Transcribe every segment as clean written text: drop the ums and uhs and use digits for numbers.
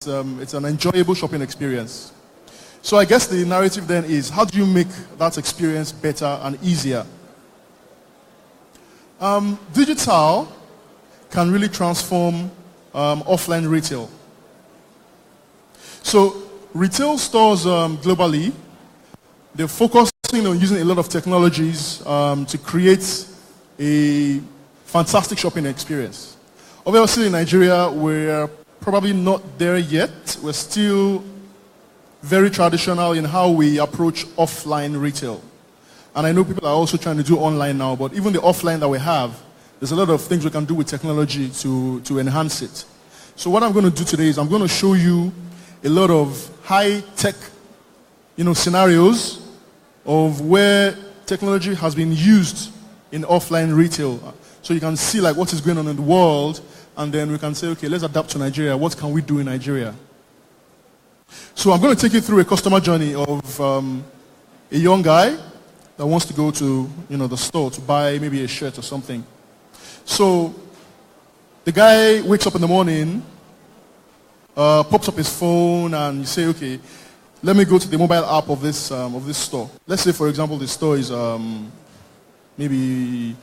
it's an enjoyable shopping experience. So I guess the narrative then is, how do you make that experience better and easier? Digital can really transform offline retail. So retail stores globally, they're focusing on using a lot of technologies to create a fantastic shopping experience. Obviously in Nigeria, we're probably not there yet. We're still very traditional in how we approach offline retail. And I know people are also trying to do online now, but even the offline that we have, there's a lot of things we can do with technology to enhance it. So what I'm going to do today is I'm going to show you a lot of high-tech, scenarios of where technology has been used in offline retail. So you can see like what is going on in the world, and then we can say, okay, let's adapt to Nigeria. What can we do in Nigeria? So I'm going to take you through a customer journey of a young guy that wants to go to, the store to buy maybe a shirt or something. So the guy wakes up in the morning, pops up his phone, and you say, okay, let me go to the mobile app of this store. Let's say, for example, the store is maybe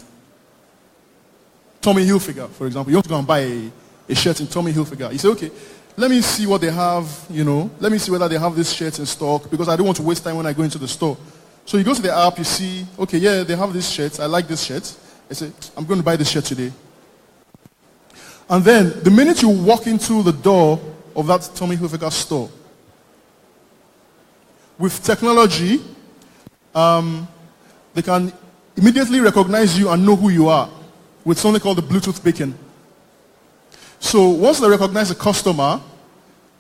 Tommy Hilfiger, for example. You want to go and buy a shirt in Tommy Hilfiger. You say, okay, let me see what they have, let me see whether they have this shirt in stock, because I don't want to waste time when I go into the store. So you go to the app, you see, okay, yeah, they have this shirt. I like this shirt. I say, I'm going to buy this shirt today. And then the minute you walk into the door of that Tommy Hilfiger store, with technology, they can immediately recognize you and know who you are with something called the Bluetooth beacon. So once they recognize a customer,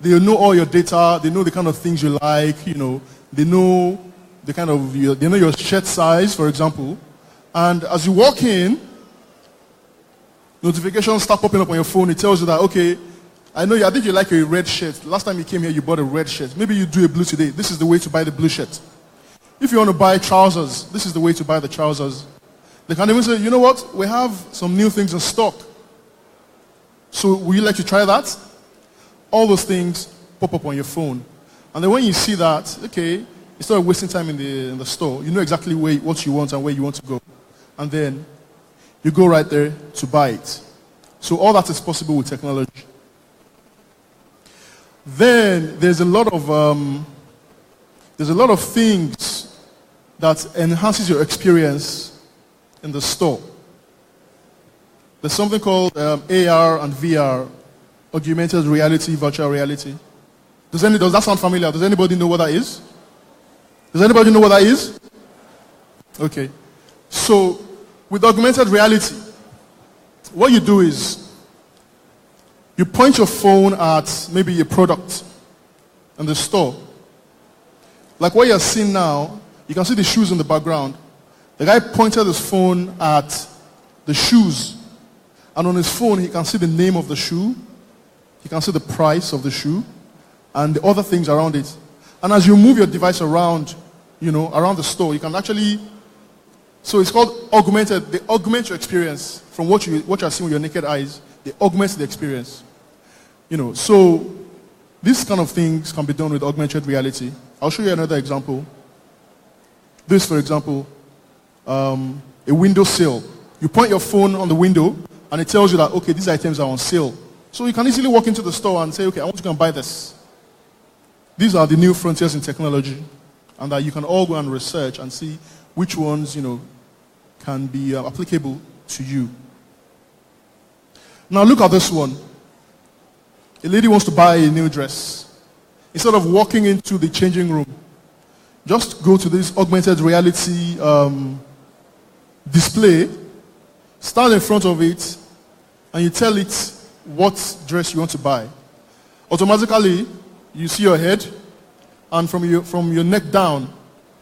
they know all your data, they know the kind of things you like, they know they know your shirt size, for example. And as you walk in, notifications start popping up on your phone. It tells you that, okay, I think you like a red shirt. Last time you came here, you bought a red shirt. Maybe you do a blue today. This is the way to buy the blue shirt. If you want to buy trousers, this is the way to buy the trousers. They can even say, you know what? We have some new things in stock. So would you like to try that? All those things pop up on your phone. And then when you see that, okay, instead of wasting time in the store, you know exactly what you want and where you want to go. And then you go right there to buy it. So all that is possible with technology. Then there's a lot of things that enhances your experience in the store. There's something called AR and VR, augmented reality, virtual reality. Does that sound familiar? Does anybody know what that is? Does anybody know what that is? Okay. So with augmented reality, what you do is you point your phone at maybe a product in the store. Like what you're seeing now, you can see the shoes in the background. The guy pointed his phone at the shoes. And on his phone, he can see the name of the shoe. He can see the price of the shoe and the other things around it. And as you move your device around, around the store, you can actually, so it's called augmented. They augment your experience from what you're seeing with your naked eyes. They augment the experience. So these kind of things can be done with augmented reality. I'll show you another example. This, for example, a window sale. You point your phone on the window, and it tells you that, okay, these items are on sale. So you can easily walk into the store and say, okay, I want to go and buy this. These are the new frontiers in technology, and that you can all go and research and see which ones, can be applicable to you. Now look at this one. A lady wants to buy a new dress. Instead of walking into the changing room, just go to this augmented reality display, stand in front of it, and you tell it what dress you want to buy. Automatically, you see your head, and from your neck down,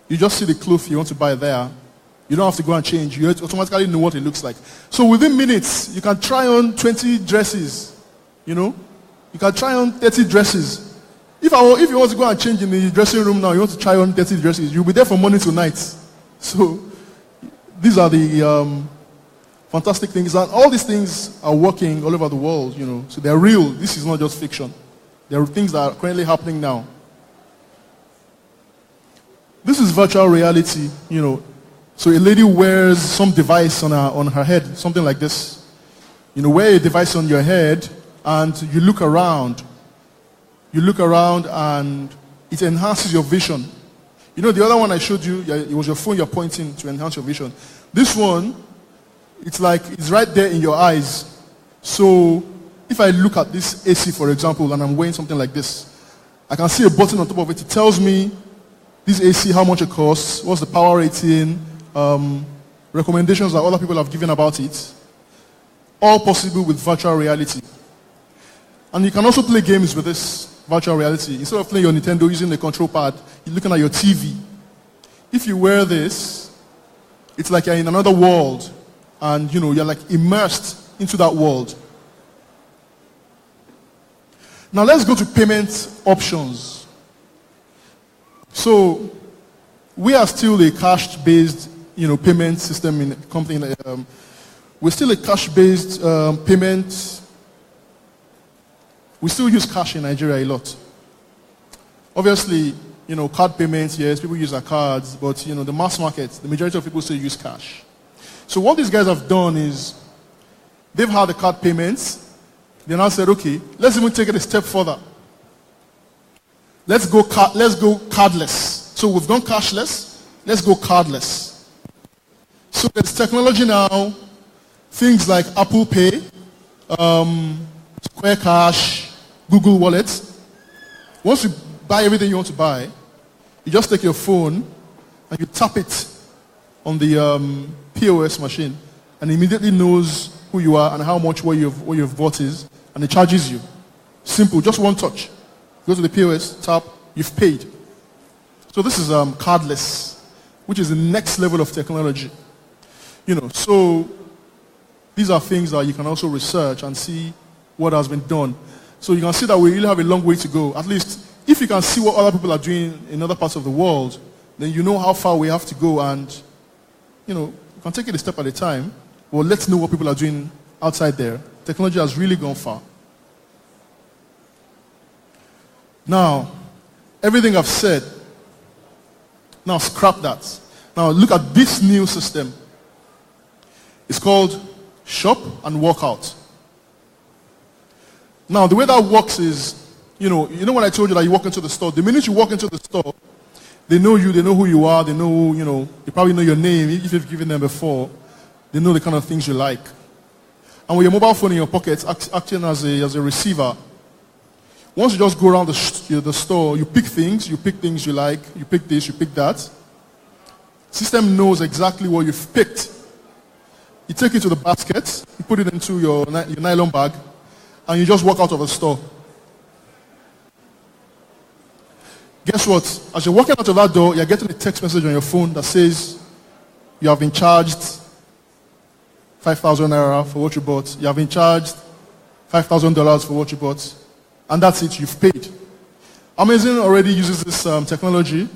you just see the clothes you want to buy there. You don't have to go and change. You automatically know what it looks like. So within minutes, you can try on 20 dresses. You can try on 30 dresses. If you want to go and change in the dressing room now, you want to try on 30 dresses, you'll be there from morning to night. So these are the fantastic things. And all these things are working all over the world, So they're real. This is not just fiction. There are things that are currently happening now. This is virtual reality, So a lady wears some device on her head, something like this. Wear a device on your head and you look around. You look around and it enhances your vision. The other one I showed you, it was your phone you're pointing to enhance your vision. This one, it's right there in your eyes. So if I look at this AC, for example, and I'm wearing something like this, I can see a button on top of it. It tells me this AC, how much it costs, what's the power rating, recommendations that other people have given about it. All possible with virtual reality. And you can also play games with this virtual reality. Instead of playing your Nintendo using the control pad, you're looking at your TV. If you wear this, it's like you're in another world, and you're like immersed into that world. Now let's go to payment options. So we are still a cash-based, payment system in a company. We're still a cash-based payment. We still use cash in Nigeria a lot. Obviously, card payments, yes, people use their cards, but the mass market, the majority of people still use cash. So what these guys have done is they've had the card payments. They now said, okay, let's even take it a step further. Let's go cardless. So we've gone cashless. Let's go cardless. So there's technology now. Things like Apple Pay, Square Cash, Google Wallet. Once you buy everything you want to buy, you just take your phone and you tap it on the POS machine, and it immediately knows who you are and how much what you've bought is, and it charges you. Simple, just one touch. Go to the POS, tap, you've paid. So this is cardless, which is the next level of technology. So these are things that you can also research and see what has been done. So you can see that we really have a long way to go. At least, if you can see what other people are doing in other parts of the world, then you know how far we have to go, and, you can take it a step at a time. Well, let's know what people are doing outside there. Technology has really gone far. Now, everything I've said, now scrap that. Now look at this new system. It's called Shop and Walk Out. Now, the way that works is, when I told you that you walk into the store, the minute you walk into the store, they know you, they know who you are, they know, they probably know your name, if you've given them before, they know the kind of things you like. And with your mobile phone in your pocket, acting as a receiver, once you just go around the store, you pick things you like, you pick this, you pick that. System knows exactly what you've picked. You take it to the basket, you put it into your nylon bag, and you just walk out of the store. Guess what? As you're walking out of that door, you're getting a text message on your phone that says you have been charged 5,000 naira for what you bought. You have been charged $5,000 for what you bought. And that's it, you've paid. Amazon already uses this technology,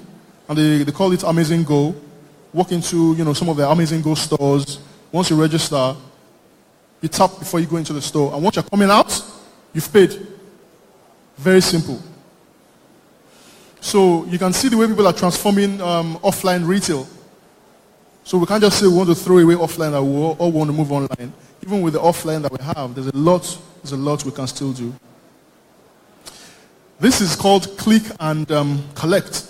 and they call it Amazon Go. Walk into some of the Amazon Go stores. Once you register, you tap before you go into the store. And once you're coming out, you've paid. Very simple. So you can see the way people are transforming offline retail. So we can't just say we want to throw away offline and we all want to move online. Even with the offline that we have, there's a lot we can still do. This is called click and collect.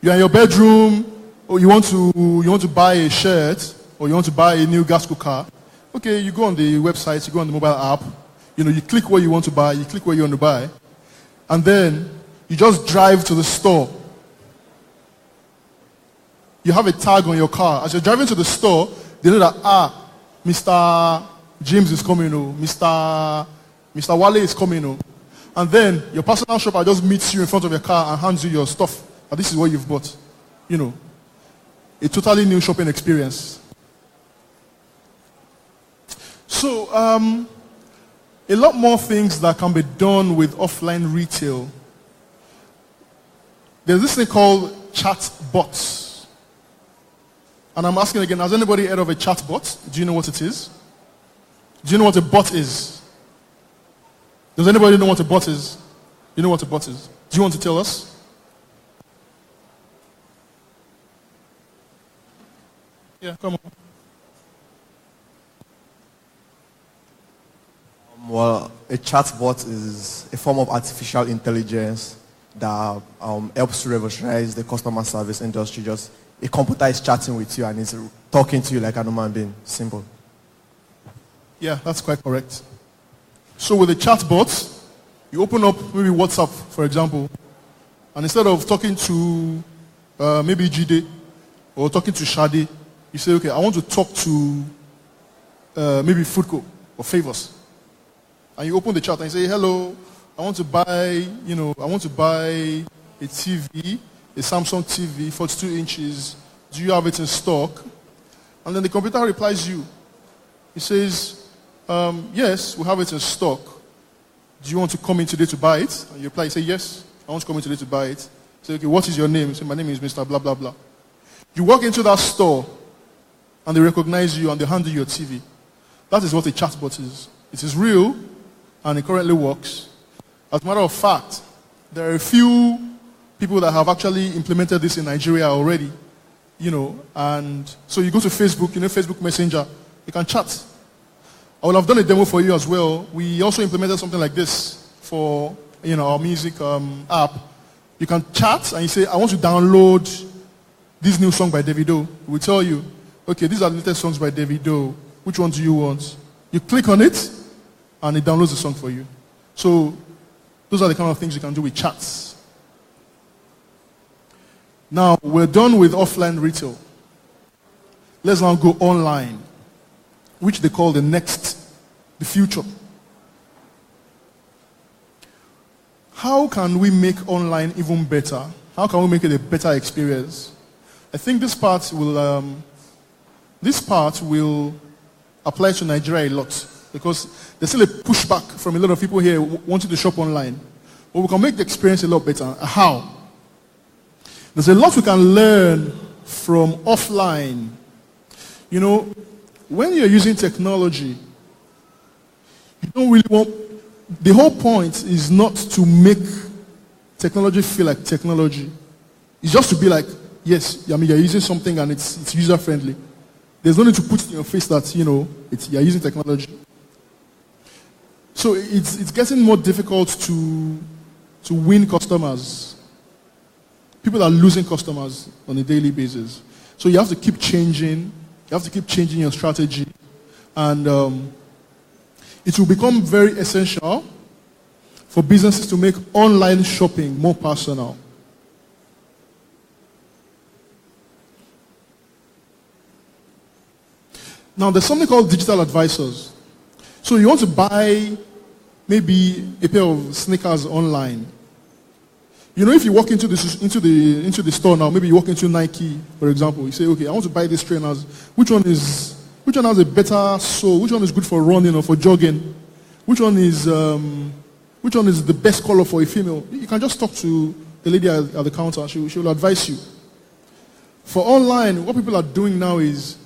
You're in your bedroom, or you want to buy a shirt, or you want to buy a new gas cooker. Okay, you go on the website, you go on the mobile app, you click what you want to buy, you click what you want to buy, and then you just drive to the store. You have a tag on your car. As you're driving to the store, they know that, Mr. James is coming, Mr. Wale is coming. And then your personal shopper just meets you in front of your car and hands you your stuff. And this is what you've bought. A totally new shopping experience. So, a lot more things that can be done with offline retail. There's this thing called chat bots. And I'm asking again, has anybody heard of a chat bot? Do you know what it is? Do you know what a bot is? Does anybody know what a bot is? You know what a bot is? Do you want to tell us? Yeah, come on. Well, a chatbot is a form of artificial intelligence that helps to revolutionize the customer service industry. Just a computer is chatting with you and it's talking to you like a human being. Simple. Yeah, that's quite correct. So with a chatbot, you open up maybe WhatsApp, for example, and instead of talking to maybe Jide or talking to Shadi, you say, okay, I want to talk to maybe Foodco or Favors. And you open the chat and you say, hello, I want to buy a TV, a Samsung TV, 42 inches. Do you have it in stock? And then the computer replies you. It says, yes, we have it in stock. Do you want to come in today to buy it? And you reply, you say, yes, I want to come in today to buy it. Say, okay, what is your name? You say, my name is Mr. Blah, blah, blah. You walk into that store and they recognize you and they hand you your TV. That is what a chatbot is. It is real and it currently works. As a matter of fact, there are a few people that have actually implemented this in Nigeria already, and so you go to Facebook, Facebook Messenger, you can chat. I will have done a demo for you as well. We also implemented something like this for, our music app. You can chat and you say, I want to download this new song by Day2. We tell you, okay, these are the latest songs by Day2. Which one do you want? You click on it and it downloads the song for you. So those are the kind of things you can do with chats. Now, we're done with offline retail. Let's now go online, which they call the future. How can we make online even better? How can we make it a better experience? I think this part will apply to Nigeria a lot because there's still a pushback from a lot of people here wanting to shop online. But we can make the experience a lot better. How? There's a lot we can learn from offline. When you're using technology, you don't really want... The whole point is not to make technology feel like technology. It's just to be like, yes, you're using something and it's user-friendly. There's no need to put it in your face that, you're using technology. So it's getting more difficult to win customers. People are losing customers on a daily basis. So you have to keep changing. You have to keep changing your strategy. And it will become very essential for businesses to make online shopping more personal. Now, there's something called digital advisors. So you want to buy maybe a pair of sneakers online. If you walk into the store now, maybe you walk into Nike, for example, you say, okay, I want to buy these trainers. Which one has a better sole? Which one is good for running or for jogging? Which one is the best color for a female? You can just talk to the lady at the counter. She will advise you. For online, what people are doing now is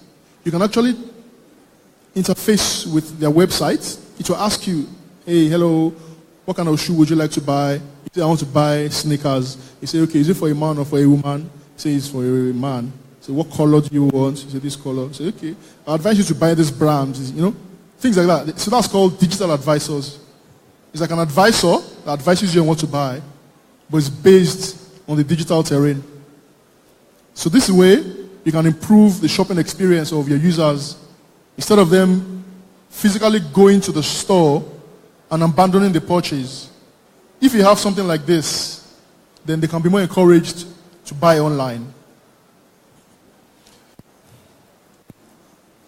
you can actually interface with their website. It will ask you, hey, hello, what kind of shoe would you like to buy? You say, I want to buy sneakers. You say, okay, is it for a man or for a woman? You say, it's for a man. So what color do you want? You say, this color. You say, okay, I advise you to buy this brand. Things like that. So that's called digital advisors. It's like an advisor that advises you on what to buy, but it's based on the digital terrain. So this way, you can improve the shopping experience of your users instead of them physically going to the store and abandoning the purchase. If you have something like this, then they can be more encouraged to buy online.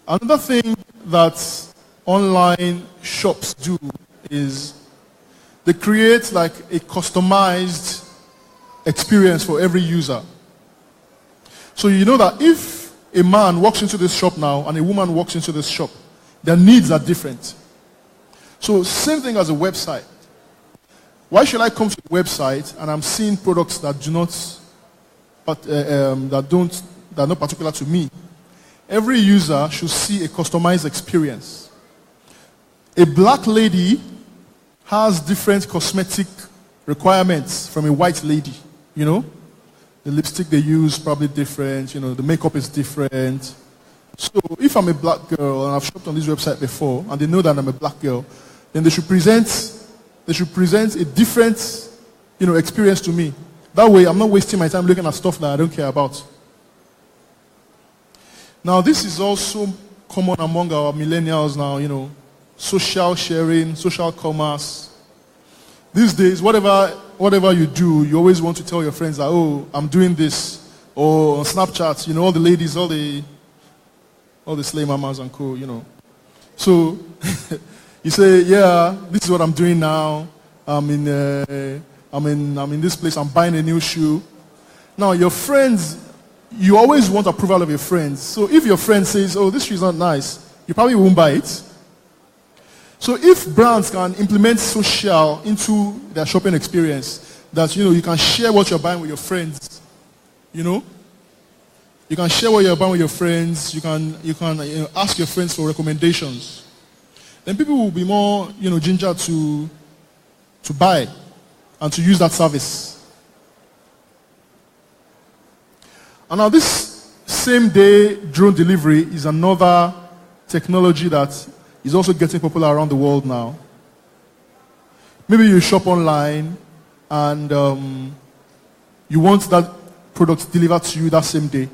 Another thing that online shops do is they create like a customized experience for every user. So you know that if a man walks into this shop now and a woman walks into this shop, their needs are different. So same thing as a website. Why should I come to the website and I'm seeing products that are not particular to me? Every user should see a customized experience. A black lady has different cosmetic requirements from a white lady, you know. The lipstick they use probably different, you know, the makeup is different. So if I'm a black girl and I've shopped on this website before and they know that I'm a black girl, then they should present a different, you know, experience to me. That way I'm not wasting my time looking at stuff that I don't care about. Now this is also common among our millennials now, you know, social sharing, social commerce. These days, whatever you do, you always want to tell your friends that, oh, I'm doing this. Or on Snapchat, you know, all the ladies, all the slay mamas and co, you know. So you say, yeah, this is what I'm doing now. I'm in this place. I'm buying a new shoe. Now your friends, you always want approval of your friends. So if your friend says, oh, this shoe is not nice, you probably won't buy it. So if brands can implement social into their shopping experience, that, you know, you can share what you're buying with your friends, you know. You can share what you're buying with your friends. You can ask your friends for recommendations. Then people will be more, you know, ginger to buy and to use that service. And now this same day drone delivery is another technology that is also getting popular around the world now. Maybe you shop online and you want that product delivered to you that same day.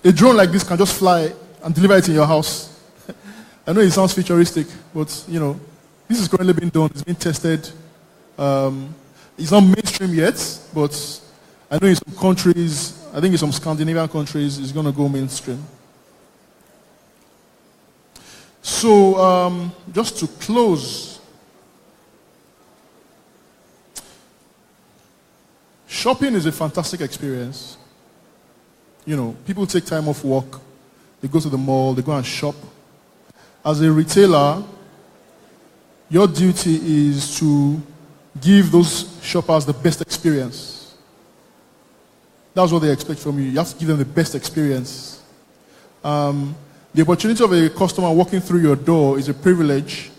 A drone like this can just fly and deliver it in your house. I know it sounds futuristic, but, you know, this is currently being done. It's being tested. It's not mainstream yet, but I know in some countries, I think in some Scandinavian countries, it's going to go mainstream. So, just to close, shopping is a fantastic experience. You know, people take time off work, they go to the mall, they go and shop. As a retailer, your duty is to give those shoppers the best experience. That's what they expect from you. You have to give them the best experience. The opportunity of a customer walking through your door is a privilege,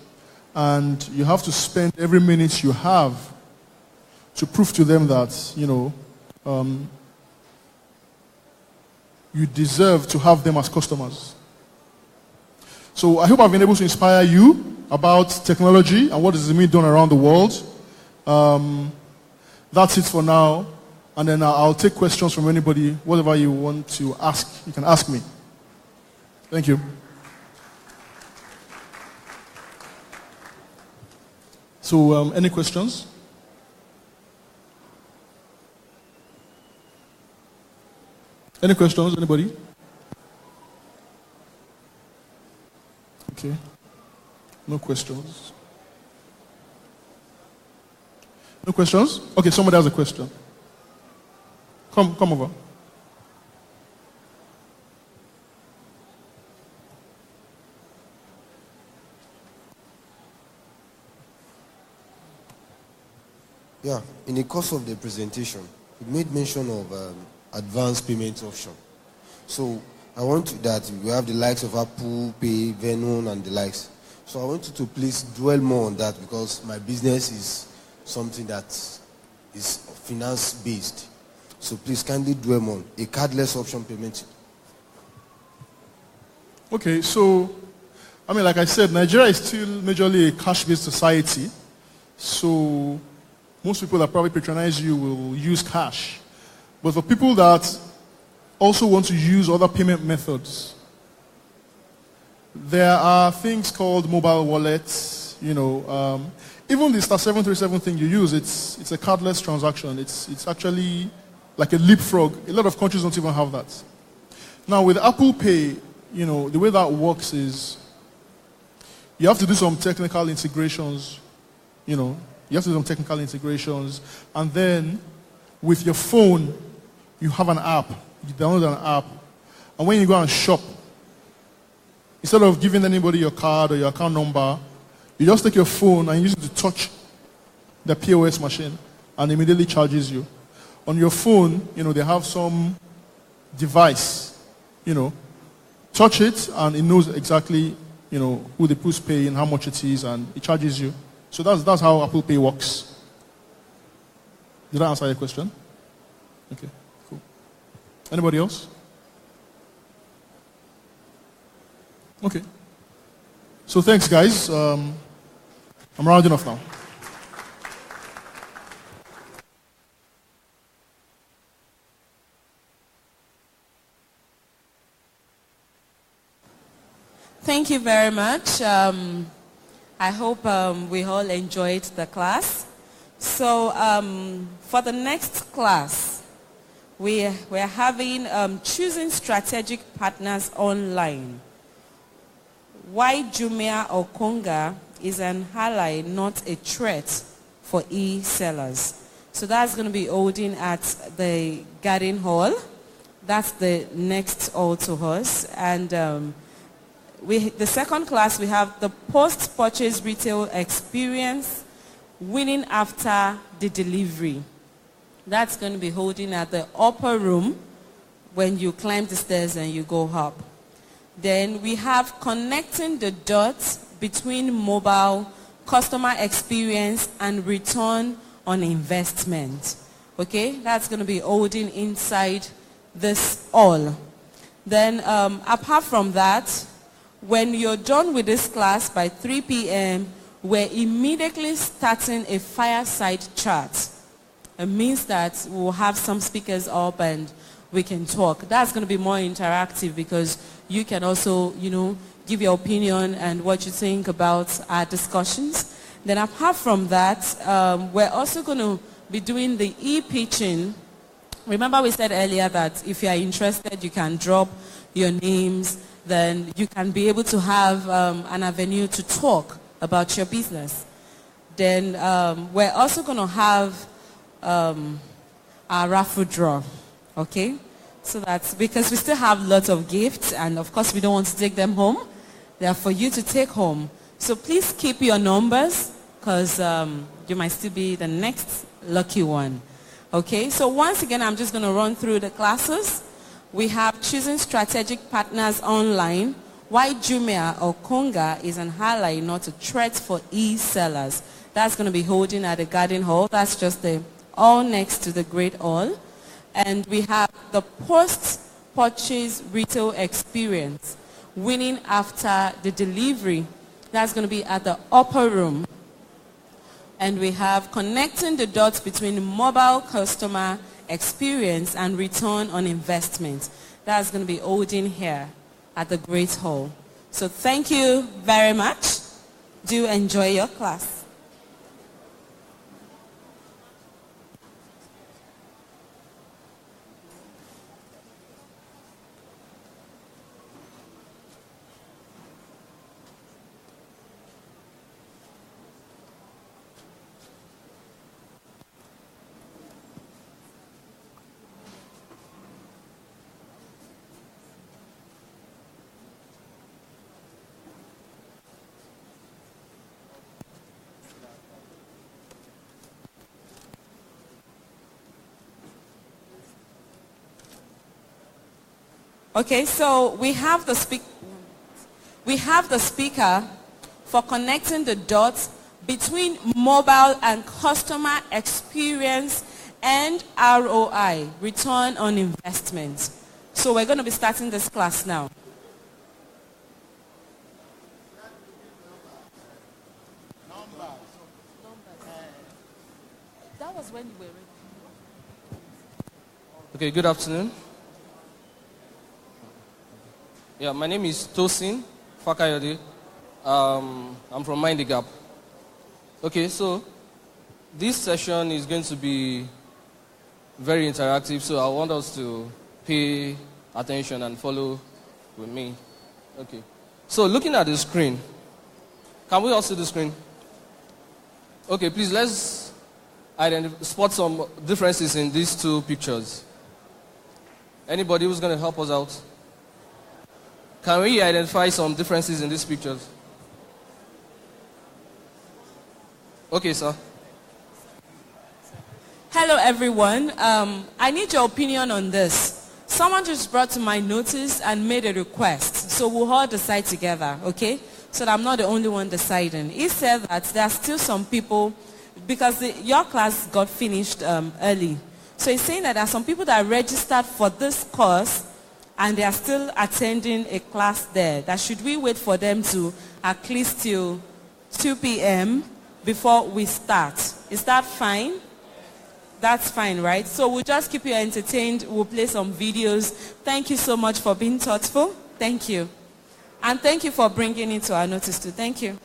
and you have to spend every minute you have to prove to them that, you know, you deserve to have them as customers. So I hope I've been able to inspire you about technology and what is being done around the world. That's it for now. And then I'll take questions from anybody. Whatever you want to ask, you can ask me. Thank you. So, any questions? Any questions? Anybody? Okay. No questions. No questions? Okay, somebody has a question. Come over. Yeah, in the course of the presentation, you made mention of advanced payment option. So I want that we have the likes of Apple Pay, Venmo, and the likes. So I want you to please dwell more on that, because my business is something that is finance based. So please kindly dwell more. A cardless option payment. Okay, so I mean, like I said, Nigeria is still majorly a cash-based society. So most people that probably patronize you will use cash. But for people that also want to use other payment methods, there are things called mobile wallets. You know, even the Star 737 thing you use, it's a cardless transaction. It's actually like a leapfrog. A lot of countries don't even have that. Now with Apple Pay, you know, the way that works is you have to do some technical integrations. You know, you have to do some technical integrations, and then with your phone, you have an app. You download an app, and when you go and shop, instead of giving anybody your card or your account number, you just take your phone and use it to touch the POS machine, and immediately charges you. On your phone, you know, they have some device, you know, touch it, and it knows exactly, you know, who the who's paying, how much it is, and it charges you. So that's how Apple Pay works. Did I answer your question? Okay, cool. Anybody else? Okay. So thanks, guys. I'm rounding off now. Thank you very much. I hope we all enjoyed the class. So for the next class, we're having choosing strategic partners online. Why Jumia or Konga is an ally, not a threat for e-sellers. So that's going to be holding at the Garden Hall. That's the next hall to us. And the second class, we have the post-purchase retail experience, winning after the delivery. That's going to be holding at the upper room when you climb the stairs and you go up. Then we have connecting the dots between mobile, customer experience, and return on investment. Okay, that's going to be holding inside this hall. Then apart from that, when you're done with this class by 3 p.m., we're immediately starting a fireside chat. It means that we'll have some speakers up and we can talk. That's going to be more interactive because you can also, give your opinion and what you think about our discussions. Then apart from that, we're also going to be doing the e-pitching. Remember we said earlier that if you are interested, you can drop your names. Then you can be able to have an avenue to talk about your business. Then we're also going to have our raffle draw, okay? So that's because we still have lots of gifts, and of course we don't want to take them home. They are for you to take home. So please keep your numbers because you might still be the next lucky one, okay? So once again, I'm just going to run through the classes. We have choosing strategic partners online. Why Jumia or Konga is an ally, not a threat for e-sellers. That's going to be holding at the Garden Hall. That's just the hall next to the Great Hall. And we have the post-purchase retail experience, winning after the delivery. That's going to be at the upper room. And we have connecting the dots between mobile customer experience and return on investment. That's going to be holding here at the Great Hall. So thank you very much. Do enjoy your class. Okay, so we have the speaker for connecting the dots between mobile and customer experience and ROI, return on investment. So we're going to be starting this class now. That was when you were ready. Okay, good afternoon. Yeah, my name is Tosin Fakayode. I'm from Mind the Gap. Okay, so this session is going to be very interactive, so I want us to pay attention and follow with me. Okay, so looking at the screen, can we all see the screen? Okay, please let's spot some differences in these two pictures. Anybody who's going to help us out? Can we identify some differences in these pictures? Okay, sir. Hello, everyone. I need your opinion on this. Someone just brought to my notice and made a request. So we'll all decide together, okay? So that I'm not the only one deciding. He said that there are still some people because your class got finished early. So it's saying that there are some people that registered for this course and they are still attending a class there. That should we wait for them to at least till 2 p.m. before we start? Is that fine? That's fine, right? So we'll just keep you entertained. We'll play some videos. Thank you so much for being thoughtful. Thank you. And thank you for bringing it to our notice too. Thank you.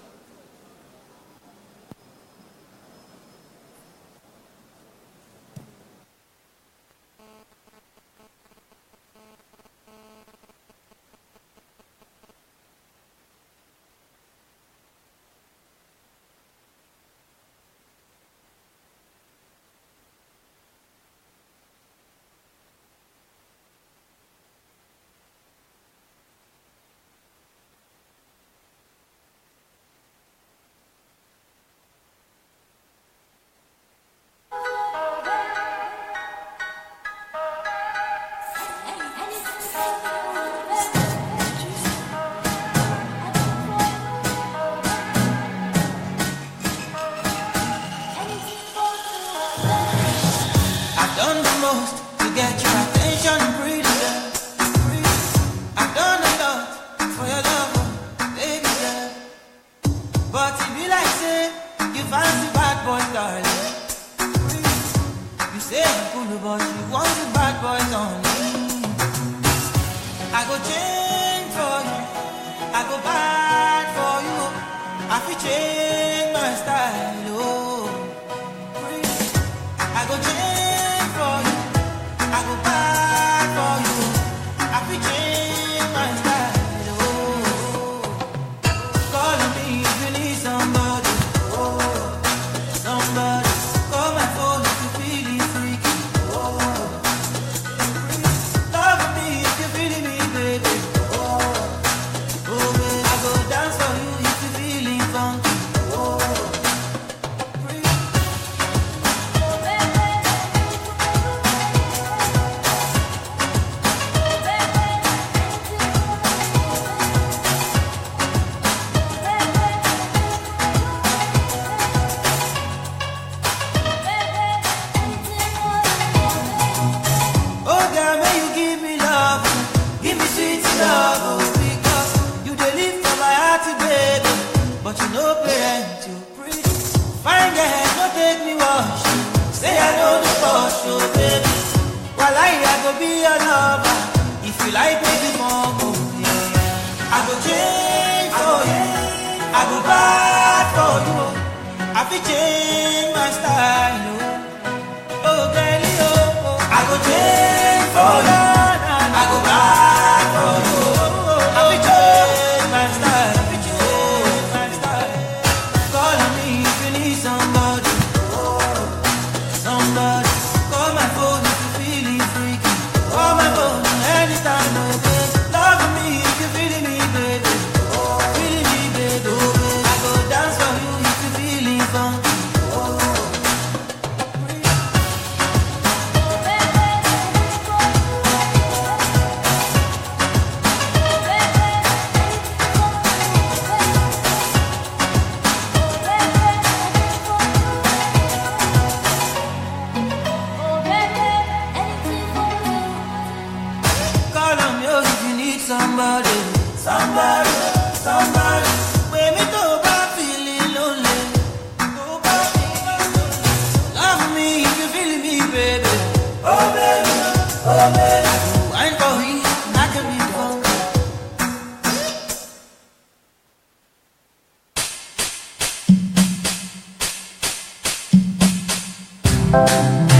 Thank you.